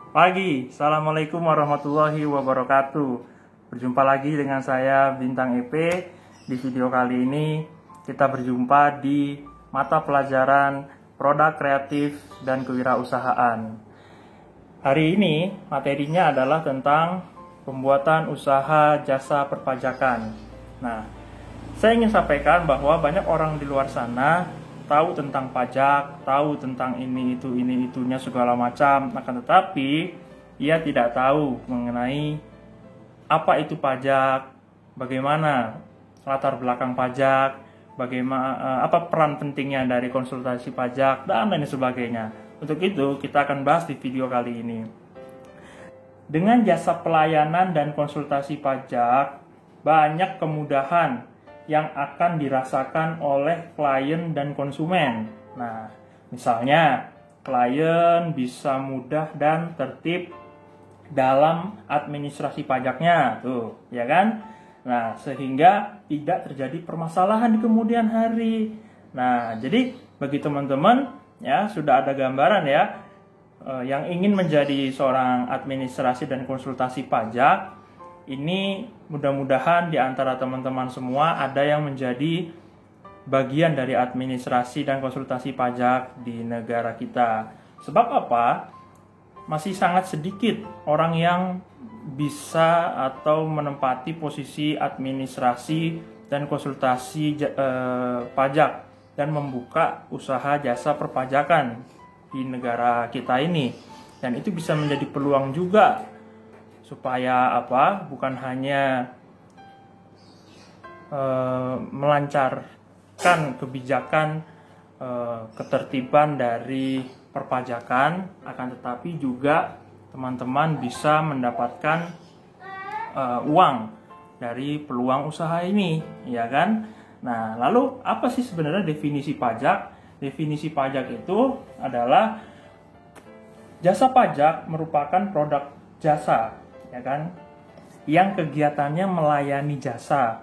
Pagi, Assalamualaikum warahmatullahi wabarakatuh. Berjumpa lagi dengan saya Bintang EP. Di video kali ini kita berjumpa di mata pelajaran Produk Kreatif dan Kewirausahaan. Hari ini materinya adalah tentang pembuatan usaha jasa perpajakan. Nah, saya ingin sampaikan bahwa banyak orang di luar sana tahu tentang pajak, tahu tentang ini itunya segala macam, akan tetapi ia tidak tahu mengenai apa itu pajak, bagaimana latar belakang pajak, bagaimana apa peran pentingnya dari konsultasi pajak dan lain sebagainya. Untuk itu kita akan bahas di video kali ini. Dengan jasa pelayanan dan konsultasi pajak, banyak kemudahan yang akan dirasakan oleh klien dan konsumen. Nah, misalnya klien bisa mudah dan tertib dalam administrasi pajaknya, tuh, ya kan? Nah, sehingga tidak terjadi permasalahan di kemudian hari. Nah, jadi bagi teman-teman ya sudah ada gambaran ya yang ingin menjadi seorang administrasi dan konsultasi pajak. Ini mudah-mudahan di antara teman-teman semua ada yang menjadi bagian dari administrasi dan konsultasi pajak di negara kita. Sebab apa? Masih sangat sedikit orang yang bisa atau menempati posisi administrasi dan konsultasi pajak dan membuka usaha jasa perpajakan di negara kita ini. Dan itu bisa menjadi peluang juga supaya apa? Bukan hanya melancarkan kebijakan ketertiban dari perpajakan, akan tetapi juga teman-teman bisa mendapatkan uang dari peluang usaha ini, ya kan? Nah, lalu apa sih sebenarnya definisi pajak? Definisi pajak itu adalah jasa pajak merupakan produk jasa, ya kan, yang kegiatannya melayani jasa,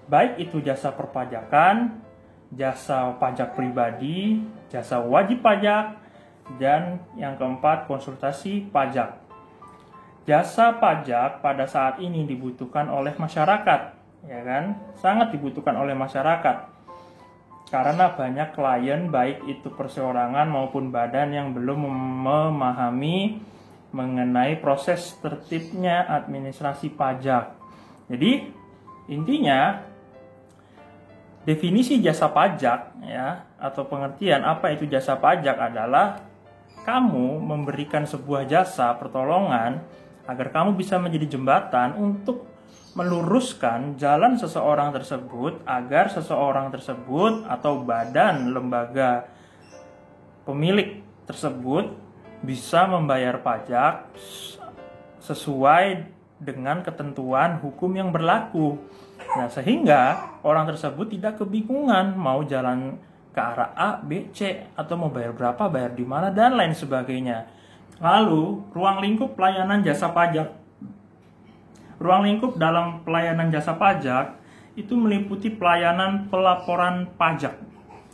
baik itu jasa perpajakan, jasa pajak pribadi, jasa wajib pajak, dan yang keempat konsultasi pajak. Jasa pajak pada saat ini dibutuhkan oleh masyarakat, ya kan, sangat dibutuhkan oleh masyarakat karena banyak klien baik itu perseorangan maupun badan yang belum memahami mengenai proses tertibnya administrasi pajak. Jadi intinya definisi jasa pajak ya atau pengertian apa itu jasa pajak adalah kamu memberikan sebuah jasa pertolongan agar kamu bisa menjadi jembatan untuk meluruskan jalan seseorang tersebut agar seseorang tersebut atau badan lembaga pemilik tersebut bisa membayar pajak sesuai dengan ketentuan hukum yang berlaku. Nah, sehingga orang tersebut tidak kebingungan mau jalan ke arah A, B, C, atau mau bayar berapa, bayar di mana, dan lain sebagainya. Lalu, ruang lingkup pelayanan jasa pajak. Ruang lingkup dalam pelayanan jasa pajak itu meliputi pelayanan pelaporan pajak.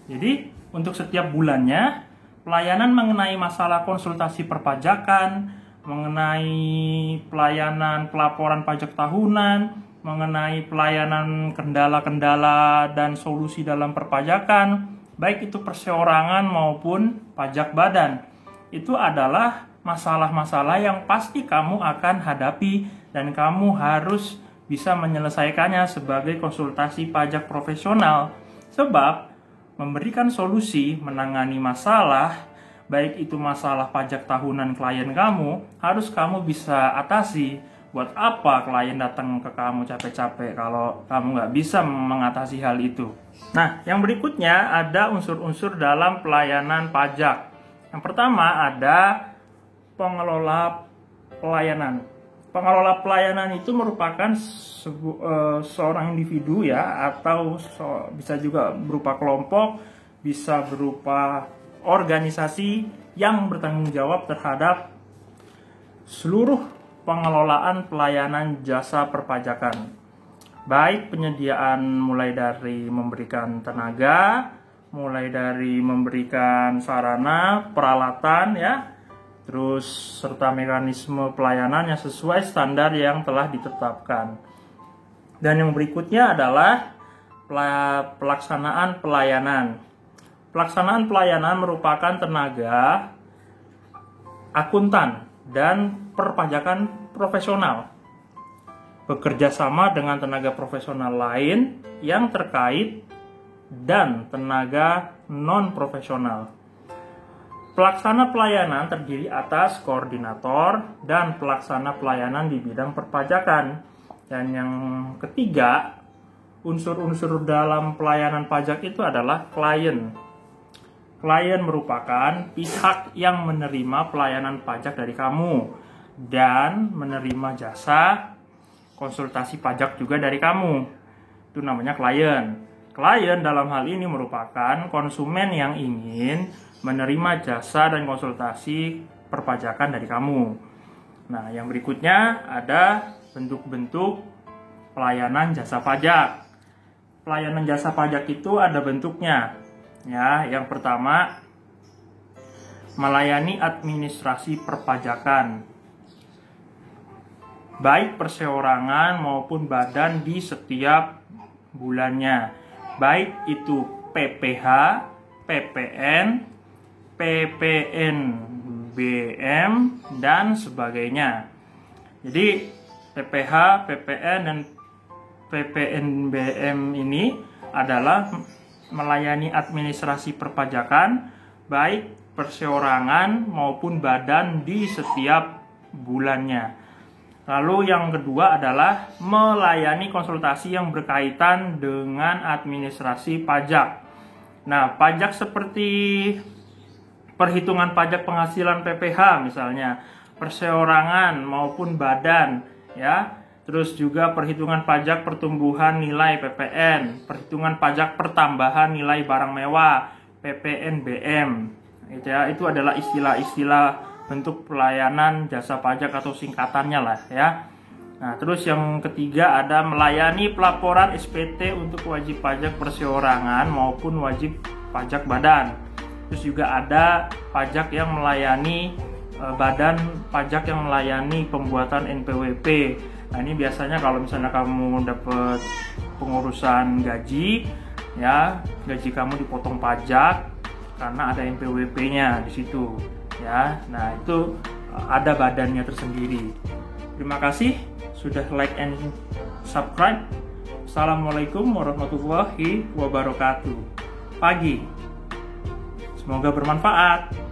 Jadi, untuk setiap bulannya, pelayanan mengenai masalah konsultasi perpajakan, mengenai pelayanan pelaporan pajak tahunan, mengenai pelayanan kendala-kendala dan solusi dalam perpajakan, baik itu perseorangan maupun pajak badan. Itu adalah masalah-masalah yang pasti kamu akan hadapi dan kamu harus bisa menyelesaikannya sebagai konsultasi pajak profesional. Sebab memberikan solusi menangani masalah, baik itu masalah pajak tahunan klien kamu, harus kamu bisa atasi. Buat apa klien datang ke kamu capek-capek kalau kamu nggak bisa mengatasi hal itu? Nah, yang berikutnya ada unsur-unsur dalam pelayanan pajak. Yang pertama ada pengelola pelayanan. Pengelola pelayanan itu merupakan seorang individu ya, atau bisa juga berupa kelompok, bisa berupa organisasi yang bertanggung jawab terhadap seluruh pengelolaan pelayanan jasa perpajakan. Baik penyediaan mulai dari memberikan tenaga, mulai dari memberikan sarana, peralatan ya, terus serta mekanisme pelayanan yang sesuai standar yang telah ditetapkan. Dan yang berikutnya adalah pelaksanaan pelayanan. Pelaksanaan pelayanan merupakan tenaga akuntan dan perpajakan profesional bekerja sama dengan tenaga profesional lain yang terkait dan tenaga non-profesional. Pelaksana pelayanan terdiri atas koordinator dan pelaksana pelayanan di bidang perpajakan. Dan yang ketiga, unsur-unsur dalam pelayanan pajak itu adalah klien. Klien merupakan pihak yang menerima pelayanan pajak dari kamu dan menerima jasa konsultasi pajak juga dari kamu. Itu namanya klien. Klien dalam hal ini merupakan konsumen yang ingin menerima jasa dan konsultasi perpajakan dari kamu. Nah, yang berikutnya ada bentuk-bentuk pelayanan jasa pajak. Pelayanan jasa pajak itu ada bentuknya. Ya, yang pertama, melayani administrasi perpajakan, baik perseorangan maupun badan di setiap bulannya, baik itu PPH, PPN, PPNBM, dan sebagainya. Jadi PPH, PPN, dan PPNBM ini adalah melayani administrasi perpajakan, baik perseorangan maupun badan di setiap bulannya. Lalu yang kedua adalah melayani konsultasi yang berkaitan dengan administrasi pajak. Nah, pajak seperti perhitungan pajak penghasilan PPH misalnya, perseorangan maupun badan, ya. Terus juga perhitungan pajak pertumbuhan nilai PPN, perhitungan pajak pertambahan nilai barang mewah, PPNBM. Itu adalah istilah-istilah bentuk pelayanan jasa pajak atau singkatannya lah ya. Nah, terus yang ketiga ada melayani pelaporan SPT untuk wajib pajak perseorangan maupun wajib pajak badan. Terus juga ada pajak yang melayani badan pajak yang melayani pembuatan NPWP. Nah, ini biasanya kalau misalnya kamu dapat pengurusan gaji, ya, gaji kamu dipotong pajak karena ada NPWP-nya di situ, ya. Nah, itu ada badannya tersendiri. Terima kasih sudah like and subscribe. Assalamualaikum warahmatullahi wabarakatuh. Pagi. Semoga bermanfaat.